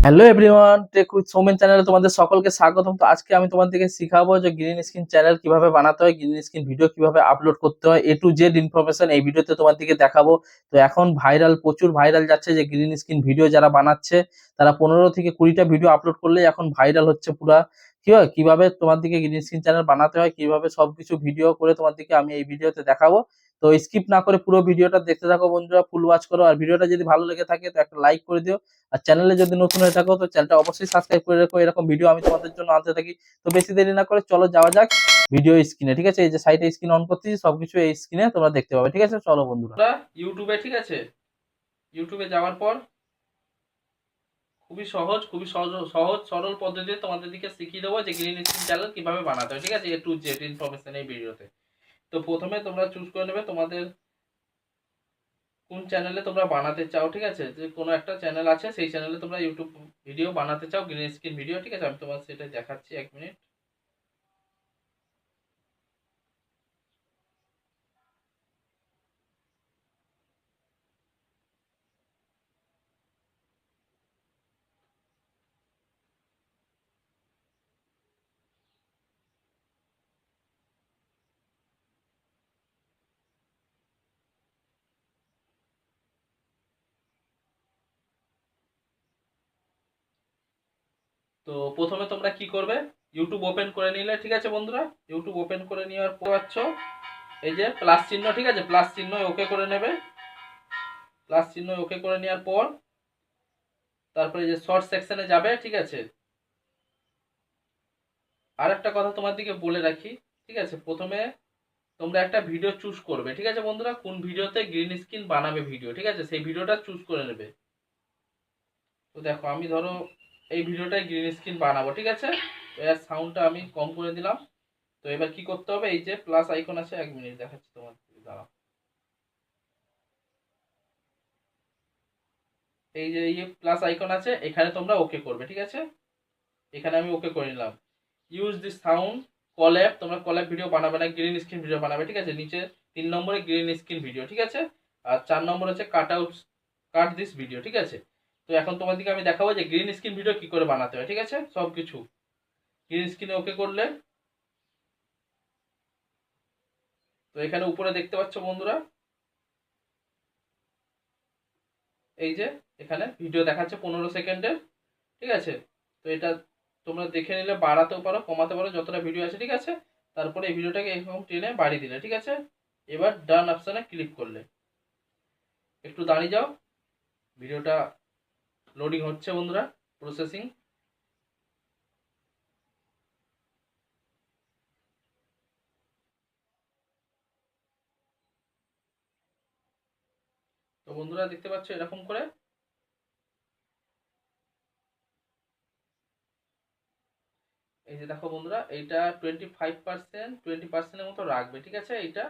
Hello everyone, tech with Soumen চ্যানেলে তোমাদের সকলকে স্বাগতম। তো আজকে আমি তোমাদেরকে শিখাবো যে গ্রিন স্ক্রিন চ্যানেল কিভাবে বানাতে হয়, গ্রিন স্ক্রিন ভিডিও কিভাবে আপলোড করতে হয়, এ টু জেড ইনফরমেশন এই ভিডিওতে তোমাদেরকে দেখাবো। তো এখন প্রচুর ভাইরাল যাচ্ছে যে গ্রিন স্ক্রিন ভিডিও যারা বানাচ্ছে তারা 15 থেকে 20টা ভিডিও আপলোড করলেই এখন ভাইরাল হচ্ছে পুরা। কি হয়, কিভাবে তোমাদেরকে গ্রিন স্ক্রিন চ্যানেল বানাতে হয়, কিভাবে সবকিছু ভিডিও করে তোমাদেরকে আমি এই ভিডিওতে দেখাবো। তো স্কিপ না করে পুরো ভিডিওটা দেখতে থাকো বন্ধুরা, ফুল ওয়াচ করো। আর ভিডিওটা যদি ভালো লেগে থাকে তো একটা লাইক করে দিও। আর চ্যানেলে যদি নতুন হয়ে থাকো তো চ্যানেলটা অবশ্যই সাবস্ক্রাইব করে রাখো, এরকম ভিডিও আমি তোমাদের জন্য আনতে থাকি। তো বেশি দেরি না করে চলো যাওয়া যাক ভিডিও স্ক্রিনে। ঠিক আছে, এই যে সাইটে স্ক্রিন অন করতেছি, সবকিছু এই স্ক্রিনে তোমরা দেখতে পাবে। ঠিক আছে, চলো বন্ধুরা ইউটিউবে। ঠিক আছে, ইউটিউবে যাওয়ার পর খুবই সহজ সহজ সরল পদ্ধতিতে তোমাদেরকে শিখিয়ে দেবো যে গ্রিন স্ক্রিন চ্যানেল কিভাবে বানাতে হয়। ঠিক আছে, এ টু জেড ইনফরমেশন এই ভিডিওতে। তো প্রথমে তোমরা চুজ করে নেবে তোমাদের কোন চ্যানেলে তোমরা বানাতে চাও। ঠিক আছে, যে কোনো একটা চ্যানেল আছে সেই চ্যানেলে তোমরা ইউটিউব ভিডিও বানাতে চাও, গ্রিন স্ক্রিন ভিডিও। ঠিক আছে, আমি তোমার সেটা দেখাচ্ছি, 1 মিনিট। তো প্রথমে তোমরা কি করবে, ইউটিউব ওপেন করে নিলে। ঠিক আছে বন্ধুরা, ইউটিউব ওপেন করে নেওয়ার পর পাচ্ছ এই যে প্লাস চিহ্ন। ঠিক আছে, প্লাস চিহ্ন ওকে করে নেবে। প্লাস চিহ্ন ওকে করে নেওয়ার পর তারপরে যে শর্ট সেকশনে যাবে। ঠিক আছে, আর একটা কথা তোমার দিকে বলে রাখি। ঠিক আছে, প্রথমে তোমরা একটা ভিডিও চুজ করবে। ঠিক আছে বন্ধুরা, কোন ভিডিওতে গ্রিন স্ক্রিন বানাবে ভিডিও। ঠিক আছে, সেই ভিডিওটা চুজ করে নেবে। তো দেখো আমি ধরো এই ভিডিওটাই গ্রিন স্ক্রিন বানাবো। ঠিক আছে, তো এর সাউন্ডটা আমি কম করে দিলাম। তো এবার কি করতে হবে, এই যে প্লাস আইকন আছে, 1 মিনিট দেখাচ্ছি তোমার, দাঁড়াও। এই যে এই প্লাস আইকন আছে, এখানে তোমরা ওকে করবে। ঠিক আছে, এখানে আমি ওকে করে নিলাম। ইউজ দিস সাউন্ড কলঅ্যাপ, তোমরা কলঅ্যাপ ভিডিও বানাবে না, গ্রিন স্ক্রিন ভিডিও বানাবে। ঠিক আছে, নিচে 3 নম্বরে গ্রিন স্ক্রিন ভিডিও। ঠিক আছে, আর 4 নম্বর হচ্ছে কাট দিস ভিডিও। ঠিক আছে, তো এখন তোমাদেরকে আমি দেখাবো যে গ্রিন স্ক্রিন ভিডিও কি করে বানাতে হয়। ঠিক আছে, সব কিছু গ্রিন স্ক্রিনে ওকে করলে তো এখানে উপরে দেখতে পাচ্ছ বন্ধুরা, এই যে এখানে ভিডিও দেখাচ্ছে 15 সেকেন্ডের। ঠিক আছে, তো এটা তোমরা দেখে নিলে বাড়াতেও পারো কমাতে পারো যতটা ভিডিও আছে। ঠিক আছে, তারপরে এই ভিডিওটাকে এরকম টেনে বাড়িয়ে দিলে। ঠিক আছে, এবার ডান অপশানে ক্লিক করলে একটু দাঁড়িয়ে যাও, ভিডিওটা লোডিং হচ্ছে বন্ধুরা, প্রসেসিং। তো বন্ধুরা দেখতে পাচ্ছ এরকম করে। এই যে দেখো বন্ধুরা, এইটা 25%, 20%-এর মতো রাখবে। ঠিক আছে, এইটা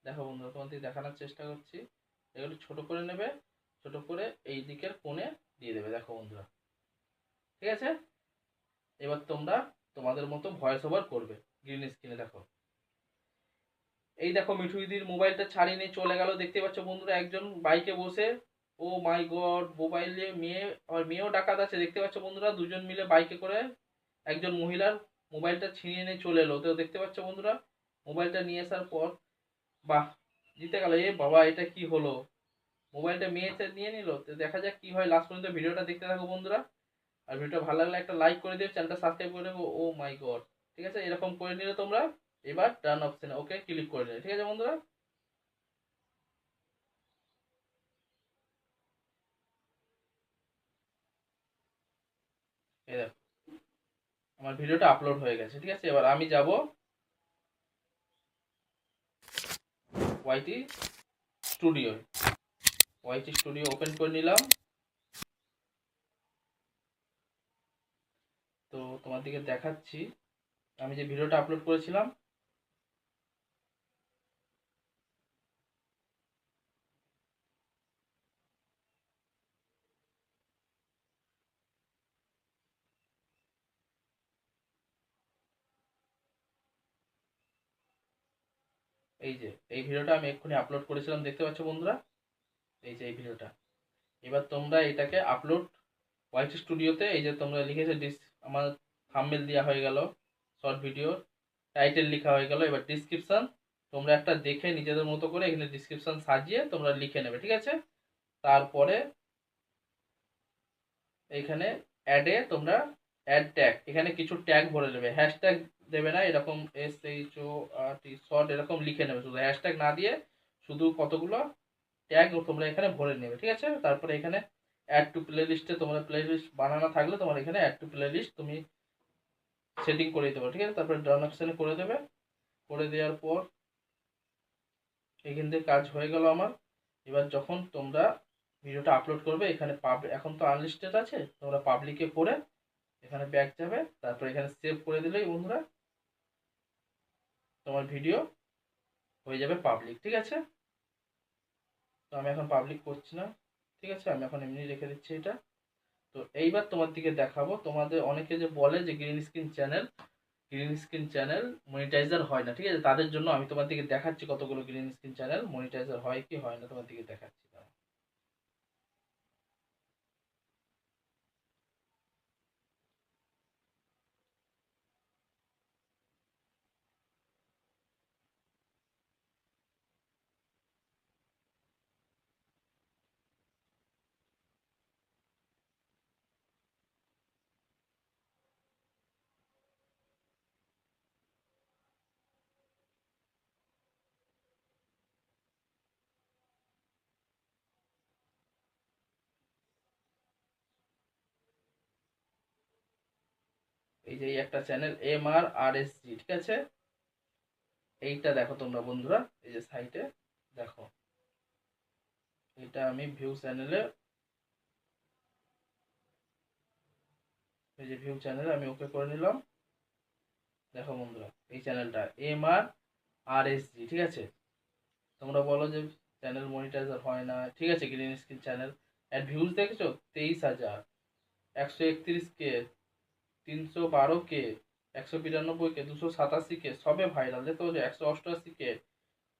দেখো বন্ধুরা, তোমাদের দেখানোর চেষ্টা করছি। এগুলো ছোট করে নেবে, ছোট করে এই দিকের কোণে দিয়ে দেবে। দেখো বন্ধুরা, ঠিক আছে, এবার তোমরা তোমাদের মতো ভয়েস ওভার করবে গ্রিন স্ক্রিনে। দেখো এই দেখো মিঠু দিদির মোবাইলটা ছাড়িয়ে নিয়ে চলে গেল। দেখতে পাচ্ছ বন্ধুরা, একজন বাইকে বসে, ও মাই গড, মোবাইলে মেয়ে, আর মেয়েও ডাকাত আছে। দেখতে পাচ্ছ বন্ধুরা, দুজন মিলে বাইকে করে একজন মহিলার মোবাইলটা ছিনিয়ে নিয়ে চলে এলো। তো দেখতে পাচ্ছ বন্ধুরা, মোবাইলটা নিয়ে আসার পর, বাহ, জিতে গেল। এ বাবা, এটা কি হলো, মোবাইলটা মেয়েতে নিয়ে নিল। তো দেখা যাক কি হয়, লাস্ট পর্যন্ত ভিডিওটা দেখতে থাকো বন্ধুরা। আর ভিডিওটা ভালো লাগলে একটা লাইক করে দিও, চ্যানেলটা সাবস্ক্রাইব করে দেবো। ও মাই গড, ঠিক আছে, এরকম করে নিলে তোমরা এবার ডান অপশনে ওকে ক্লিক করে নিলে। ঠিক আছে বন্ধুরা, এই দেখো আমার ভিডিওটা আপলোড হয়ে গেছে। ঠিক আছে, এবার আমি যাব YT studio. YT studio open করে নিলাম। তো তোমার দিকে দেখাচ্ছি আমি যে ভিডিওটা আপলোড করেছিলাম। এই যে এই ভিডিওটা আমি এক্ষুনি আপলোড করেছিলাম, দেখতে পাচ্ছ বন্ধুরা, এই যে এই ভিডিওটা। এবার তোমরা এটাকে আপলোড ওয়াইটি স্টুডিওতে এই যে তোমরা লিখেছে আমার থাম্বনেল দেওয়া হয়ে গেল, শর্ট ভিডিও টাইটেল লেখা হয়ে গেল। এবার ডিসক্রিপশন তোমরা একটা দেখে নিজেদের মতো করে এখানে ডিসক্রিপশন সাজিয়ে তোমরা লিখে নেবে, ঠিক আছে। তারপরে এখানে অ্যাডে তোমরা অ্যাড ট্যাগ, এখানে কিছু ট্যাগ ভরে নেবে, হ্যাশট্যাগ দেবে না, এরকম SHORT শর্ট এরকম লিখে নেবে, শুধু হ্যাশট্যাগ না দিয়ে শুধু কতগুলো ট্যাগ তোমরা এখানে ভরে নেবে, ঠিক আছে। তারপরে এখানে অ্যাড টু প্লে লিস্টে তোমরা প্লে লিস্ট বানানো থাকলে তোমার এখানে অ্যাড টু প্লে লিস্ট তুমি সেটিং করে দিতে পারো, ঠিক আছে। তারপরে ডান অপশানে করে দেবে, করে দেওয়ার পর এখান থেকে কাজ হয়ে গেল আমার। এবার যখন তোমরা ভিডিওটা আপলোড করবে এখানে এখন তো আনলিস্টেড আছে, তোমরা পাবলিকে করে এখানে ব্যাক যাবে, তারপর এখানে সেভ করে দিলেই বন্ধুরা তোমার ভিডিও হয়ে যাবে পাবলিক, ঠিক আছে। তো আমি এখন পাবলিক করছি না, ঠিক আছে, আমি এখন এমনি রেখে দিচ্ছি এটা। তো এইবার তোমার দিকে দেখাবো, তোমাদের অনেকে যে বলে যে গ্রিন স্ক্রিন চ্যানেল মনিটাইজার হয় না, ঠিক আছে, তাদের জন্য আমি তোমার দিকে দেখাচ্ছি কতগুলো গ্রিন স্ক্রিন চ্যানেল মনিটাইজার হয় কি হয় না, তোমার দিকে দেখাচ্ছি। এই যে একটা চ্যানেল MRRSG, ঠিক আছে, এইটা দেখো তোমরা বন্ধুরা, এই যে সাইটে দেখো, এটা আমি ভিউ চ্যানেলে, এই যে ভিউ চ্যানেলে আমি ওকে করে নিলাম। দেখো বন্ধুরা এই চ্যানেলটা MRRSG, ঠিক আছে। তোমরা বলো যে চ্যানেল মনিটাইজার হয় না, ঠিক আছে, গ্রিন স্ক্রিন চ্যানেল এর ভিউজ দেখেছো 23,000, 131K, 312K, 192K, 287K, সবে ভাইরাল। দেখতে পাচ্ছ 188K,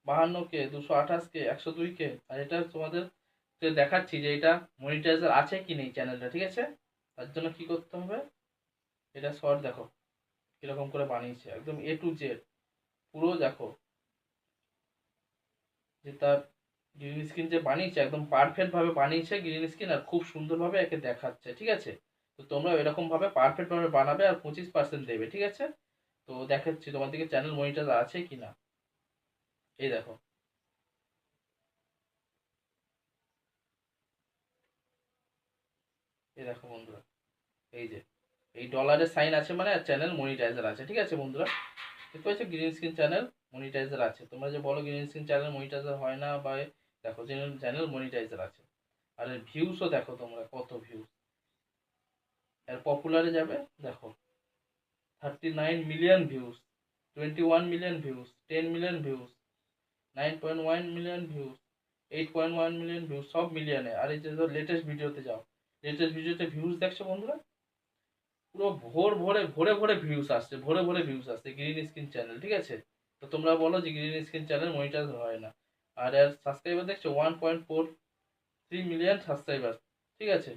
52K, 228K, 102K। আর এটা তোমাদের দেখাচ্ছি যে এটা মনিটাইজার আছে কি নেই চ্যানেলটা, ঠিক আছে। তার জন্য কি করতে হবে, এটা শর্ট দেখো কিরকম করে বানিয়েছে, একদম A to Z পুরো দেখো, যে তার গ্রিন স্ক্রিন যে বানিয়েছে একদম পারফেক্ট ভাবে বানিয়েছে গ্রিন স্ক্রিন, আর খুব সুন্দরভাবে একে দেখাচ্ছে, ঠিক আছে। তো তোমরা এরকম ভাবে পারফেক্ট ভাবে বানাবে আর 25% দেবে, ঠিক আছে। তো দেখাচ্ছি তোমার দিকে চ্যানেল মনিটাইজার আছে কিনা, এই দেখো, এই দেখো বন্ধুরা, এই যে এই ডলারের সাইন আছে মানে চ্যানেল মনিটাইজার আছে, ঠিক আছে বন্ধুরা। দেখতে পাচ্ছ গ্রিন স্ক্রিন চ্যানেল মনিটাইজার আছে। তোমরা যে বলো গ্রিন স্ক্রিন চ্যানেল মনিটাইজার হয় না, বা দেখো চ্যানেল মনিটাইজার আছে। আর এর ভিউসও দেখো তোমরা কত ভিউজ, এর পপুলারে যাবে দেখো 39 million views, 21 million views, 10 million views, 9.1 million views, 8.1 million views, সব মিলিয়নে। আর এই যে লেটেস্ট ভিডিওতে যাও, লেটেস্ট ভিডিওতে ভিউজ দেখছো বন্ধুরা, পুরো ভরে ভরে ভিউজ আসছে, ভরে ভরে ভিউজ আসছে গ্রিন স্ক্রিন চ্যানেল, ঠিক আছে। তো তোমরা বলো যে গ্রিন স্ক্রিন চ্যানেল মনিটাইজ হয় না। আর এর সাবস্ক্রাইবার দেখছো 1.43 মিলিয়ন সাবস্ক্রাইবার, ঠিক আছে।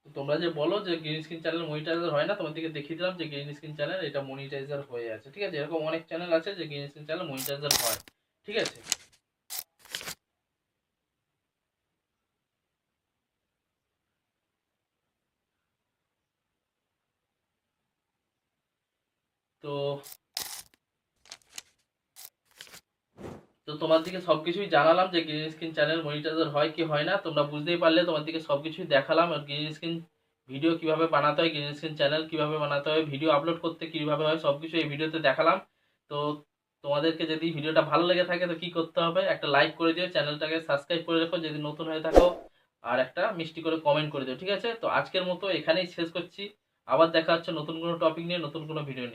তো তোমরা যে বলো যে গ্রিন স্ক্রিন চ্যানেল মনিটাইজার হয় না, তোমাদেরকে দেখিয়ে দিলাম যে গ্রিন স্ক্রিন চ্যানেল এটা মনিটাইজার হয়ে আছে, ঠিক আছে। এরকম অনেক চ্যানেল আছে যে গ্রিন স্ক্রিন চ্যানেল মনিটাইজার হয়, ঠিক আছে। তো তো তোমার দিকে সবকিছুই জানালাম যে গ্রিন স্ক্রিন চ্যানেল মনিটাইজার হয় কি হয় না, তোমরা বুঝতেই পারলে। তোমার দিকে সবকিছুই দেখালাম, আর গ্রিন স্ক্রিন ভিডিও কিভাবে বানাতে হয়, গ্রিন স্ক্রিন চ্যানেল কিভাবে বানাতে হয়, ভিডিও আপলোড করতে কিভাবে হয়, সবকিছু এই ভিডিওতে দেখালাম। তো তোমাদেরকে যদি ভিডিওটা ভালো লেগে থাকে তো কি করতে হবে, একটা লাইক করে দিও, চ্যানেলটাকে সাবস্ক্রাইব করে রাখো যদি নতুন হয়ে থাকো, আর একটা মিষ্টি করে কমেন্ট করে দিও, ঠিক আছে। তো আজকের মতো এখানেই শেষ করছি, আবার দেখা হচ্ছে নতুন কোনো টপিক নিয়ে, নতুন কোনো ভিডিও নিয়ে।